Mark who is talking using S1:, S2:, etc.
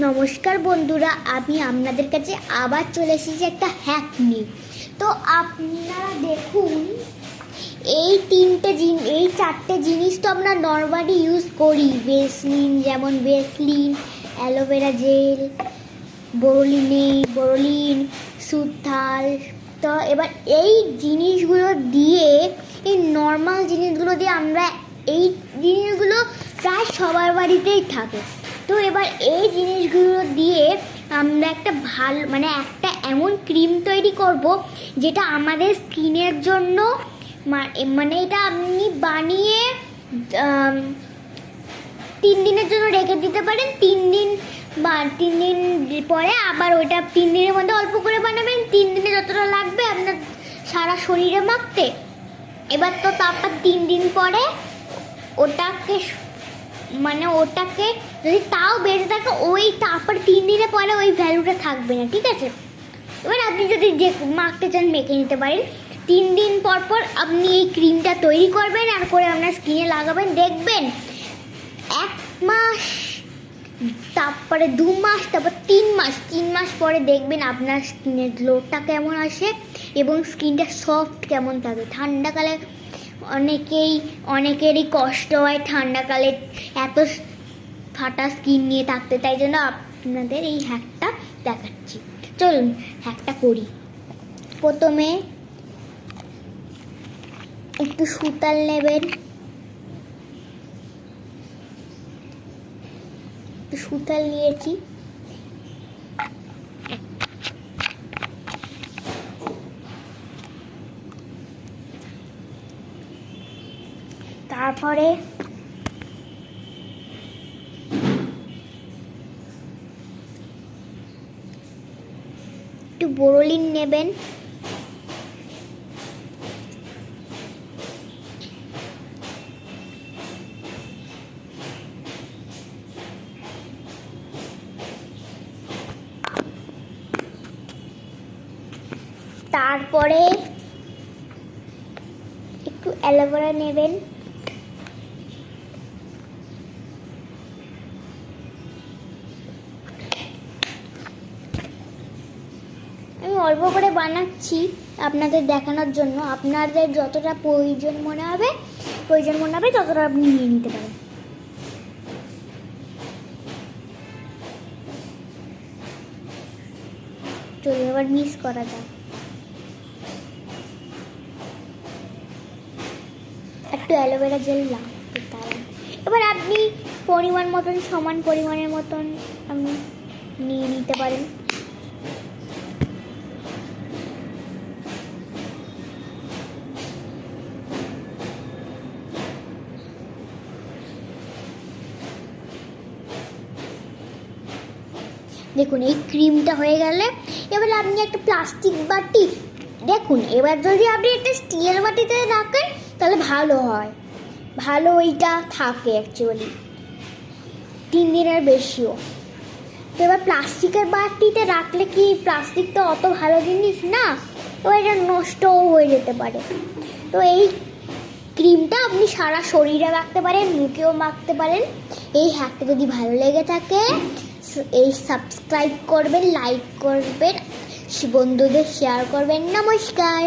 S1: নমস্কার বন্ধুরা, আমি আপনাদের কাছে আবার চলে এসেছি একটা হ্যাক নিয়ে। তো আপনারা দেখুন, এই চারটে জিনিস তো আমরা নর্মালি ইউজ করি। যেমন বেসলিন, অ্যালোভেরা জেল, বোরোলিন, সুথাল। তো এবার এই জিনিসগুলো দিয়ে, এই নর্মাল জিনিসগুলো দিয়ে এই জিনিসগুলো প্রায় সবার বাড়িতেই থাকে। তো এবার এই জিনিসগুলো দিয়ে আমরা একটা এমন ক্রিম তৈরি করব যেটা আমাদের স্কিনের জন্য এটা আপনি বানিয়ে 3 দিনের জন্য রেখে দিতে পারেন। 3 দিন পরে আবার ওইটা 3 দিনের মধ্যে অল্প করে বানাবেন। 3 দিনে যতটা লাগবে আপনার সারা শরীরে মাখতে। এবার তো তারপর 3 দিন পরে ওটাকে যদি তাও বেঁচে থাকে, তারপর 3 দিনের পরে ওই ভ্যালুটা থাকবে না, ঠিক আছে? এবার আপনি যদি যে মাখতে চান মেখে নিতে পারেন। 3 দিন পর আপনি এই ক্রিমটা তৈরি করবেন আর করে আপনার স্কিনে লাগাবেন। দেখবেন 1 মাস, তারপরে 2 মাস, তারপর 3 মাস পরে দেখবেন আপনার স্কিনের গ্লোটা কেমন আসে এবং স্কিনটা সফট কেমন থাকে। ঠান্ডাকালে অনেকেরই কষ্ট হয় ঠান্ডাকালে এত ফাটা স্কিন নিয়ে থাকতে, তাই জন্য আপনাদের এই হ্যাকটা দেখাচ্ছি। চলুন হ্যাকটা করি। প্রথমে একটু সুতাল নেবেন, সুতাল নিয়েছি। তারপরে একটু বোরোলিন নেবেন। তারপরে একটু অ্যালোভেরা নেবেন। আমি অল্প করে বানাচ্ছি আপনাদের দেখানোর জন্য। আপনাদের যতটা প্রয়োজন মনে হবে ততটা আপনি নিয়ে নিতে পারেন। চলো এবার মিক্স করা যাক। একটু অ্যালোভেরা জেল লাগবে তার। এবার আপনি সমান পরিমাণের মতন আপনি নিয়ে নিতে পারেন। দেখুন এই ক্রিমটা হয়ে গেলে এবার আপনি একটা প্লাস্টিক বাটি, দেখুন এবার যদি আপনি একটা স্টিলের বাটিতে রাখেন তাহলে ভালো হয়, ভালো ওইটা থাকে অ্যাকচুয়ালি 3 দিনের বেশিও। তো এবার প্লাস্টিকের বাটিতে রাখলে কি, প্লাস্টিক তো অত ভালো জিনিস না, তো এটা নষ্টও হয়ে যেতে পারে। তো এই ক্রিমটা আপনি সারা শরীরে মাখতে পারেন, মুখেও মাখতে পারেন। এই হ্যাকটা যদি ভালো লেগে থাকে এই সাবস্ক্রাইব করবেন, লাইক করবেন, বন্ধুদের শেয়ার করবেন। নমস্কার।